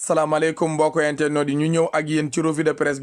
salaamaaleykum mbokk internet yi ñu ñëw ak yéen ci revue de presse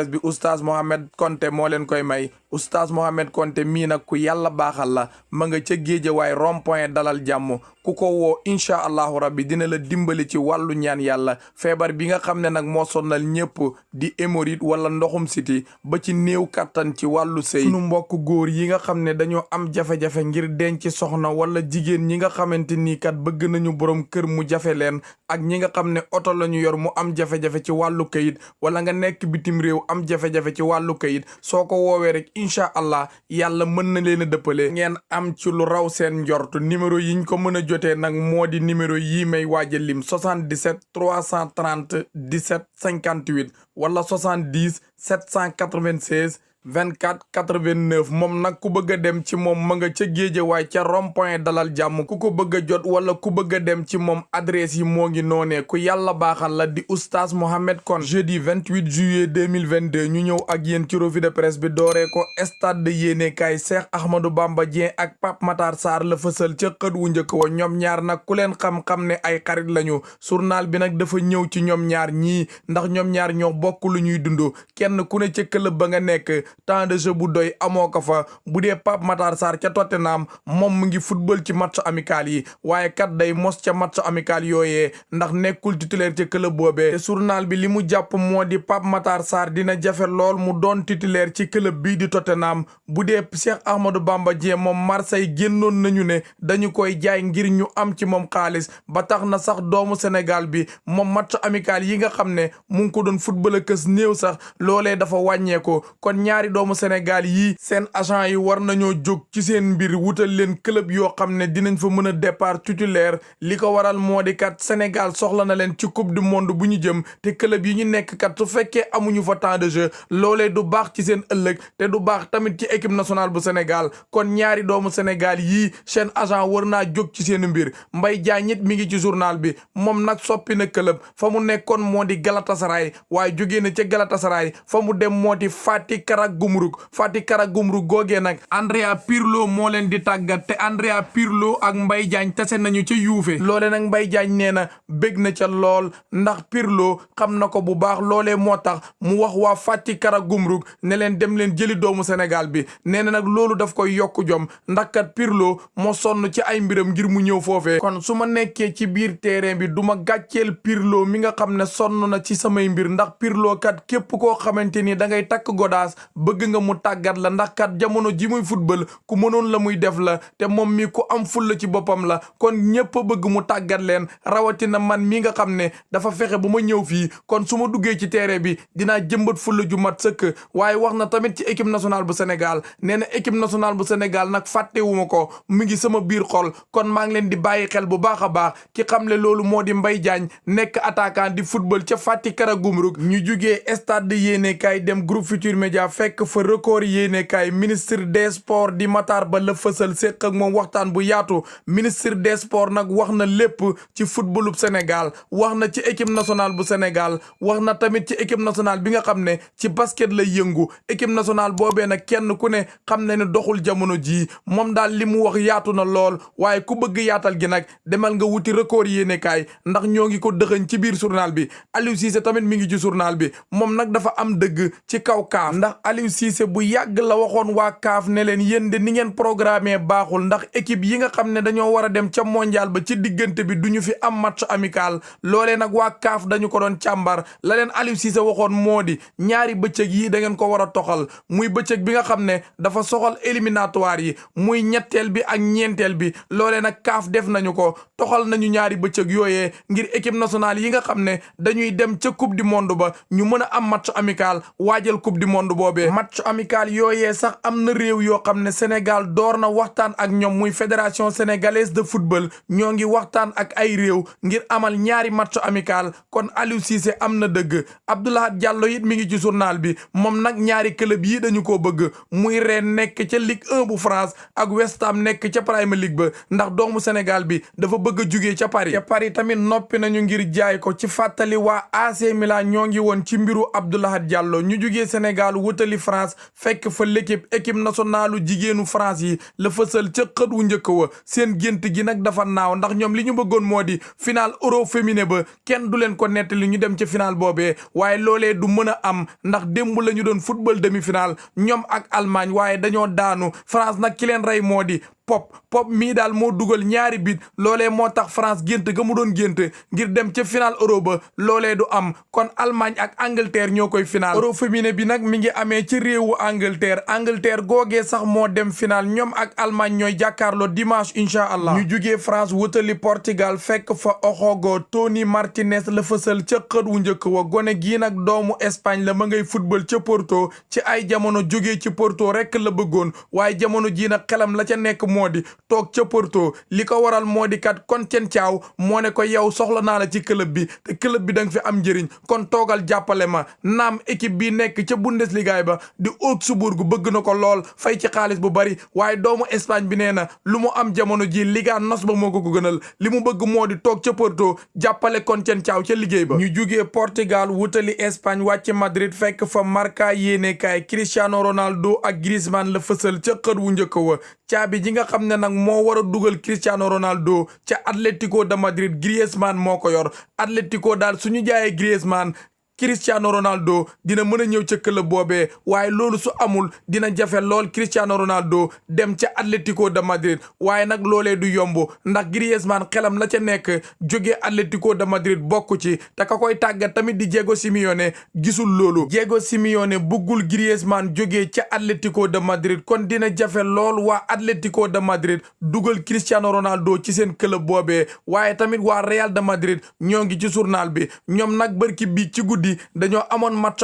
bi oustaz Mohamed Konté moo leen koy may oustaz Mohamed Konté mii nag ku yàlla baaxal la ma nga ca Géejawaay rond-point dalal jàmm ku ko woo incha allahu rabbi dina la dimbali ci wàllu ñaan yàlla feebar bi nga xam ne nag moo sonnal ñëpp di hémorroïde wala ndoxum siti ba ci néew kattan ci wàllu sëy sunu mbokk góor yi nga xam ne dañoo am jafe-jafe ngir denc soxna wala jigéen ñi nga xamante ni kat bëgg nañu borom kër mu jafe leen ak ñi nga xam ne oto la ñu yor mu am jafe-jafe ci wàllu kayit wala nga nekk bitim réew am jafe-jafe ci wàllu kayit soo ko woowee rek incha allah yàlla mën na leen a dëppale ngeen am ci lu raw seen njort numéro yiñ ko mën a jotee nag moo di numéro yii may waaja lim 77 330 17 58 wala 70 796 24 89 moom nag ku bëgg a dem ci moom ma nga ca Géejawaay ca rond-point dalal jàmm ku ko bëgg a jot wala ku bëgg a dem ci moom adresse yi moo ngi noonee ku yàlla baaxal la di oustaz Mohamed Konté jeudi 28 juillet 2022 ñu ñëw ak yéen ci revue de presse bi dooree ko stade de yéenekaay Cheikh Ahmadou Bamba Dieng ak Pape Matar Sarr la fësal ca xët wu njëkk wa ñoom ñaar nag ku leen xam-xam ne ay xarit lañu journal bi nag dafa ñëw ci ñoom ñaar ñii ndax ñoom ñaar ñoo bokk lu ñuy dund kenn ku ne ca club ba nga nekk temps de jeu bu doy amoo ko fa bu dee Pape Matar Sarr ca Tottenham moom mu ngi football ci match amical yi waaye kat day mos ca match amical yooyee ndax nekkul titulaire ca club boobee te journal bi li mu jàpp moo di Pape Matar Sarr dina jafe lool mu doon titulaire ci club bii di Tottenham bu dee Cheikh Ahmadou Bamba Dieng moom Marseille génnoon nañu ne dañu koy jaay ngir ñu am ci moom xaalis ba tax na sax doomu Sénégal bi moom match amical yi nga xam ne mu ngi ko doon football a kës néew sax loolee dafa wàññeeku kon ñaari doomu Sénégal yi seen agent yi war nañoo jóg ci seen mbir wutal leen club yoo xam ne dinañ fa mën a départ titulaire li ko waral moo di kat Sénégal soxla na leen ci coupe du monde bu ñu jëm te club yi ñu nekk kat su fekkee amuñu fa temps de jeu loolee du baax ci seen ëllëg te du baax tamit ci équipe nationale bu Sénégal kon ñaari doomu Sénégal yii seen agent war naa jóg ci seen mbir Mbaye Diagne it mi ngi ci journal bi moom nag soppi na club fa mu nekkoon moo di Galatasaray waaye jógee na ca Galatasaray fa mu dem moo di Fatih Karagümrük googee nag Andrea Pirlo moo leen di tàggat te Andrea Pirlo ak Mbaye Diagne tase nañu ca Juve loole nag Mbaye Diagne nee na bég na ca lool ndax Pirlo xam na ko bu baax loolee moo tax mu wax waa Fatih Karagümrük ne leen dem leen jëli doomu Sénégal bi nee na nag loolu daf koy yokku jom ndax kat Pirlo moo sonn ci ay mbiram ngir mu ñëw foofee kon su ma nekkee ci biir terrain bi du ma gàcceel Pirlo mi nga xam ne sonn na ci samay mbir ndax Pirlo kat képp koo xamante ni da ngay takk godaas bëgg nga mu tàggat la ndax kat jamono ji muy football ku mënoon la muy def la te moom mi ku am fulla ci boppam la kon ñëpp bëgg mu tàggat leen rawatina man mi nga xam ne dafa fexe bu ma ñëw fii kon su ma duggee ci terrain bi dinaa jëmbat fulla ju mat sëkk waaye wax na tamit ci équipe nationale bu Sénégal nee na équipe nationale bu Sénégal nag fàttewuma ko mi ngi sama biir xol kon maa ngi leen di bàyyi xel bu baax a baax ki xam le loolu moo di Mbaye Diagne nekk attaquant di football ca Fatih Karagümrük ñu jugee stade de yéenekaay dem groupe Futurs Médias fekk fa record yéenekaay ministre des sports di Matar Ba la fësal séq ak moom waxtaan bu yaatu ministre des sports nag wax na lépp ci footballub Sénégal wax na ci équipe nationale bu Sénégal wax na tamit ci équipe nationale bi nga xam ne ci basket lay yëngu équipe nationale boobee nag kenn ku ne xam ne ne doxul jamono jii moom daal li mu wax yaatu na lool waaye ku bëgg yaatal gi nag demal nga wuti record yéenekaay ndax ñoo ngi ko dëxëñ ci biir journal bi Aliou Cissé tamit mi ngi ci journal bi moom nag dafa am dëgg ci kaw kaaf ndax Aliou Cissé bu yàgg la waxoon waa kaaf ne leen yéen de ni ngeen programmé baaxul ndax équipe yi nga xam ne dañoo war a dem ca mondial ba ci diggante bi duñu fi am match amical loolee nag waa kaaf dañu ko doon càmbar la leen Aliou Cissé waxoon moo di ñaari bëccëg yi da ngeen ko war a toxal muy bëccëg bi nga xam ne dafa soxal éliminatoire yi muy ñetteel bi ak ñeenteel bi loolee nag kaaf def nañu ko toxal nañu ñaari bëccëg yooyee ngir équipe nationale yi nga xam ne dañuy dem ca coupe du monde ba ñu mën a am match amical waajal coupe du monde boobee match amical yooyee sax am na réew yoo xam ne Sénégal door na waxtaan ak ñoom muy fédération sénégalaise de football ñoo ngi waxtaan ak ay réew ngir amal ñaari match amical kon Aliou Cissé am na dëgg Abdoulaye Diallo it mi ngi ci journal bi moom nag ñaari club yi dañu ko bëgg muy Rennes nekk ca Ligue 1 bu France ak West Ham nekk ca Premier League ba ndax doomu Sénégal bi dafa bëgg a jugee ca Paris tamit noppi nañu ngir jaay ko ci fàttali waa AC Milan ñoo ngi woon ci mbiru Abdoulaye Diallo ñu jugee Sénégal wutali wutali France fekk fa équipe nationalu jigéenu France yi la fësal ca xët wu njëkk wa seen gént gi nag dafa naaw ndax ñoom li ñu bëggoon moo di final euro féminin ba kenn du leen ko nettali ñu dem ca final boobee waaye loolee du mën a am ndax démb la ñu doon football demi-finale ñoom ak Allemagne waaye dañoo daanu France nag ki leen rey moo di pop mii daal moo dugal ñaari bit loolee moo tax France gént ga mu doon gént ngir dem ca final euro ba loolee du am kon Allemagne ak Angleterre ñoo koy final euro féminin bi nag mi ngi amee ci réewu Angleterre googee sax moo dem final ñoom ak Allemagne ñooy jàkkaarloo dimanche incha allah ñu jugee France wutali Portugal fekk fa Oxogo Tony Martinez la fësal ca xët wu njëkk wa gone gii nag doomu Espagne la ma ngay football ca Porto ci ay jamono jógee ci Porto rek la bëggoon waaye jamono jii nag xelam la ca nekk moo di toog ca Porto li ko waral moo di kat Conceição moo ne ko yow soxla naa la ci club bi te club bi da nga fi am njëriñ kon toogal jàppale ma naam équipe bi nekk ca Bundesliga ba di Augsburg bëgg na ko lool fay ci xaalis bu bari waaye doomu Espagne bi nee na lu mu am jamono ji Liga NOS ba moo ko gënal li mu bëgg moo di toog ca Porto jàppale Conceição ca liggéey ba ñu jugee Portugal wutali Espagne wàcc Madrid fekk fa Marca yéenekaay Cristiano Ronaldo ak Griezmann la fësal ca xët wu njëkk wa caabi ji nga xam ne nag moo war a dugal Cristiano Ronaldo ca Atlético de Madrid Griezmann moo ko yor Atlético daal suñu jaayee Griezmann Cristiano Ronaldo dina mën a ñëw ca club boobee waaye loolu su amul dina jafe lool Cristiano Ronaldo dem ca Atlético de Madrid waaye nag loolee du yomb ndax Griezmann xelam la ca nekk jóge Atlético de Madrid bokk ci te ka koy tàggat tamit di Diego Simeone gisul loolu Diego Simeone buggul Griezmann jóge ca Atlético de Madrid kon dina jafe lool waa Atlético de Madrid dugal Cristiano Ronaldo ci seen club boobee waaye tamit waa Real de Madrid ñoo ngi ci journal bi ñoom nag bërki bi ci guddi dañoo amoon match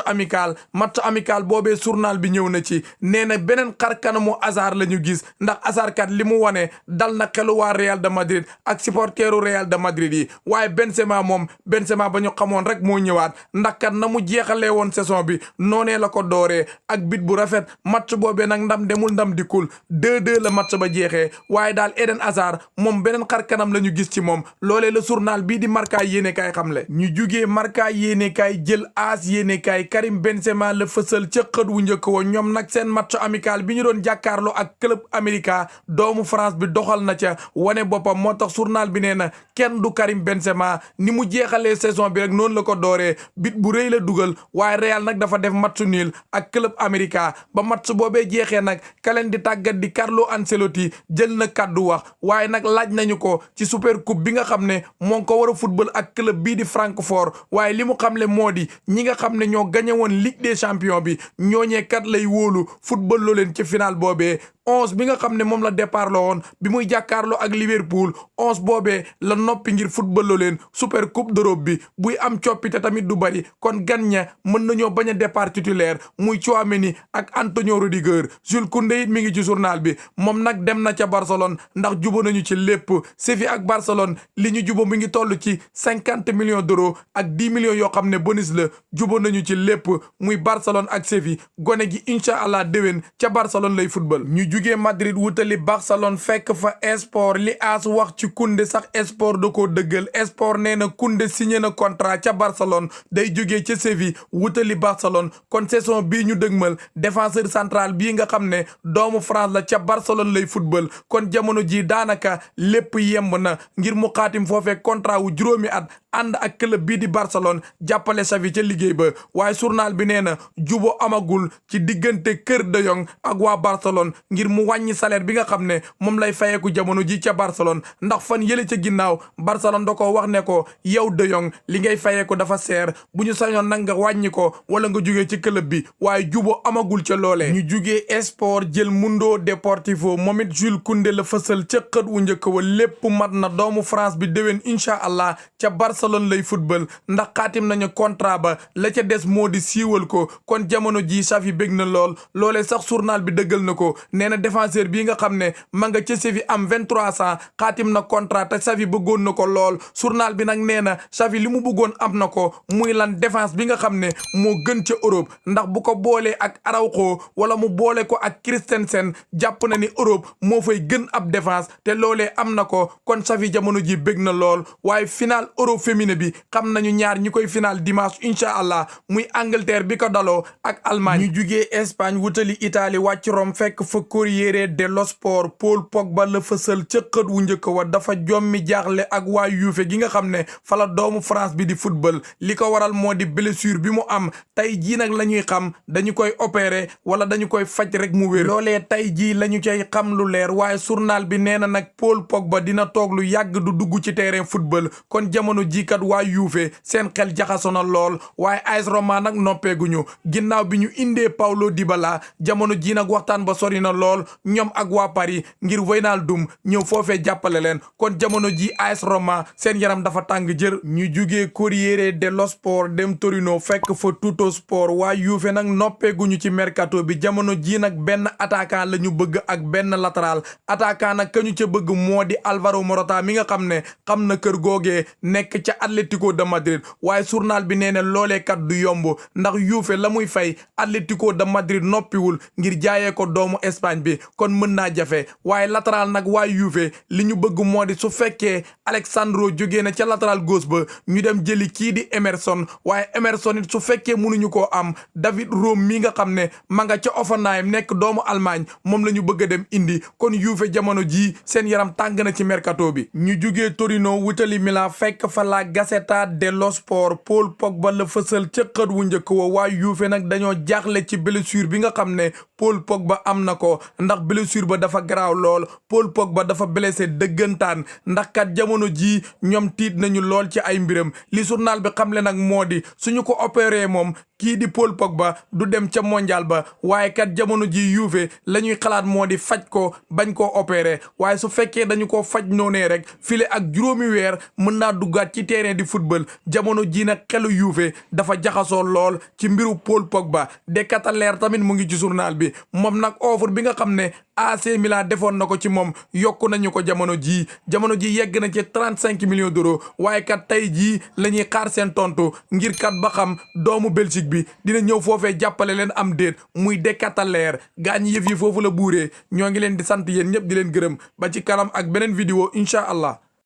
amical boobee journal bi ñëw na ci nee na beneen xar kanamu Hazard la ñu gis ndax Hazard kat li mu wane dal na xelu waa Real de Madrid ak supporteru Real de Madrid yi waaye Benzema ba ñu xamoon rek moo ñëwaat ndax kat na mu jeexalee woon saison bi noonee la ko dooree ak bit bu rafet match boobee nag ndam demul ndam dikkul 2-2 la match ba jeexee waaye daal Eden Hazard moom beneen xar kanam la ñu gis ci moom loolee la journal bii di Marca yéenekaay xamle ñu jugee Marca yéenekaay jël AS yéenekaay Karim Benzema la fësal ca xët wu njëkk wa ñoom nag seen match amical bi ñu doon jàkkaarloo ak club América doomu France bi doxal na ca wane boppam moo tax journal bi nee na kenn du Karim Benzema ni mu jeexalee saison bi rek noonu la ko dooree bit bu rëy la dugal waaye Real nag dafa def match nul ak club América ba match boobee jeexee nag ka leen di tàggat di Carlo Ancelotti jël na kàddu wax waaye nag laaj nañu ko ci super coupe bi nga xam ne moo ngi ko war a football ak club bii di Francfort waaye li mu xamle moo di ñi nga xam ne ñoo gagné woon Ligue des champions bi ñooñee kat lay wóolu football loo leen ci final boobee 11 bi nga xam ne moom la départ la woon bi muy jàkkaarloo ak Liverpool 11 boobee la noppi ngir football loo leen super coupe d'Europe bi buy am coppite tamit du bari kon gan ña mën nañoo bañ a départ titulaire muy Tchouaméni ak Antonio Rudiger Jules Koundé it mi ngi ci journal bi moom nag dem na ca Barcelone ndax jubo nañu ci lépp Séville ak Barcelone li ñu jubo mi ngi toll ci 50 millions d'euros ak 10 millions yoo xam ne bonus la jubo nañu ci lépp muy Barcelone ak Séville gone gi incha allah déwén ca Barcelone lay football jugee Madrid wutali Barcelone fekk fa Esport li AS wax ci Koundé sax Esport da koo dëggal Esport nee na Koundé signé na contrat ca Barcelone day jugee ca Séville wutali Barcelone kon saison bii ñu dëgmal défenseur central bii nga xam ne doomu France la ca Barcelone lay football kon jamono ji daanaka lépp yemb na ngir mu xaatim foofee contrat wu juróomi at ànd ak club bii di Barcelone jàppale Xavi ca liggéey ba waaye journal bi nee na jubo amagul ci diggante Kër De Jong ak waa Barcelone ngir mu wàññi salaire bi nga xam ne moom lay fayeeku jamono ji ca Barcelone ndax fan yële ca ginnaaw Barcelone da ko wax ne ko yow De Jong li ngay fayeeku dafa seer bu ñu sañoon nag nga wàññi ko wala nga jugee ci club bi waaye jubo amagul ca loolee ñu jugee Esport jël Mundo Deportivo moom it Jules Koundé la fësal ca xët wu njëkk wa lépp mat na doomu France bi déwén incha allah ca Barcelone lay football ndax xaatim nañu contrat ba la ca des moo di siiwal ko kon jamono ji Xavi bég na lool loolee sax journal bi dëggal na ko nee na défenseur bii nga xam ne ma nga ca Séville am 23 ans xaatim na contrat te Xavi bëggoon na ko lool journal bi nag nee na Xavi li mu bëggoon am na ko muy lan défense bi nga xam ne moo gën ca Europe ndax bu ko boolee ak Araujo wala mu boole ko ak Christensen jàpp na ni Europe moo fay gën ab défense te loolee am na ko kon Xavi jamono ji bég na lool waaye final Euro féminin bi xam nañu ñaar ñi koy final dimanche incha allah muy Angleterre bi ko daloo ak Allemagne ñu jugee Espagne wutali Italie wàcc Rome fekk fa Corriere dello Sport Paul Pogba la fësal ca xët wu njëkk wa dafa jommi jaaxle ak waa Juve gi nga xam ne fala doomu France bi di football li ko waral moo di blessure bi mu am tey jii nag la ñuy xam dañu koy opérer wala dañu koy faj rek mu wér loolee tey jii la ñu cay xam lu leer waaye journal bi nee na nag Paul Pogba dina toog lu yàgg du dugg ci terrain football kon jamono jii kat waa Juve seen xel jaxasoo na lool waaye AS Roma nag noppeeguñu ginnaaw bi ñu indee Paulo Dybala jamono jii nag waxtaan ba sori na lool ñoom ak waa Paris ngir Wijnaldum ñëw foofee jàppale leen kon jamono ji AS Roma seen yaram dafa tàng jër ñu jugee Corriere dello Sport dem Torino fekk fa Tuttosport waa Juve nag noppeeguñu ci mercato bi jamono ji nag benn attaquant la ñu bëgg ak benn latéral attaquant nag ka ñu ca bëgg moo di Alvaro Morata mi nga xam ne xam na kër googee nekk ca Atlético de Madrid waaye journal bi nee na loolee kat du yomb ndax Juve la muy fay Atlético de Madrid noppiwul ngir jaayee ko doomu Espagne bi kon mën naa jafe waaye latéral nag waa Juve li ñu bëgg moo di su fekkee Alexandro jógee na ca latéral gauche ba ñu dem jëli kii di Emerson waaye Emerson it su fekkee mënuñu koo am David Rome mi nga xam ne ma nga ca Hoffenheim nekk doomu Allemagne moom la ñu bëgg a dem indi kon Juve jamono jii seen yaram tàng na ci mercato bi ñu jugee Torino wutali Milan fekk fa la Gazzetta dello Sport Paul Pogba la fësal ca xët wu njëkk wa waa Juve nag dañoo jaaxle ci blessure bi nga xam ne Paul Pogba am na ko ndax blessure ba dafa garaaw lool Paul Pogba dafa blessé dëggantaan ndax kat jamono jii ñoom tiit nañu lool ci ay mbiram li journal bi xamle nag moo di suñu ko opéré moom kii di Paul Pogba du dem ca mondial ba waaye kat jamono ji Juve la ñuy xalaat moo di faj ko bañ koo opéré waaye su fekkee dañu ko faj noonee rek file ak juróomi weer mën naa duggaat ci terrain di football jamono ji nag xelu Juve dafa jaxasoo lool ci mbiru Paul Pogba De Ketelaere tamit mu ngi ci journal bi moom nag offre bi nga xam ne AC Milan defoon na ko ci moom yokku nañu ko jamono ji yegg na ci 35 millions d'euros waaye kat tey jii la ñuy xaar seen tontu ngir kat ba xam doomu Belgique bi dina ñëw foofee jàppale leen am déet muy De Ketelaere gaañ yëf yi foofu la buuree ñoo ngi leen di sant yéen ñëpp di leen gërëm ba ci kanam ak beneen vidéo incha allah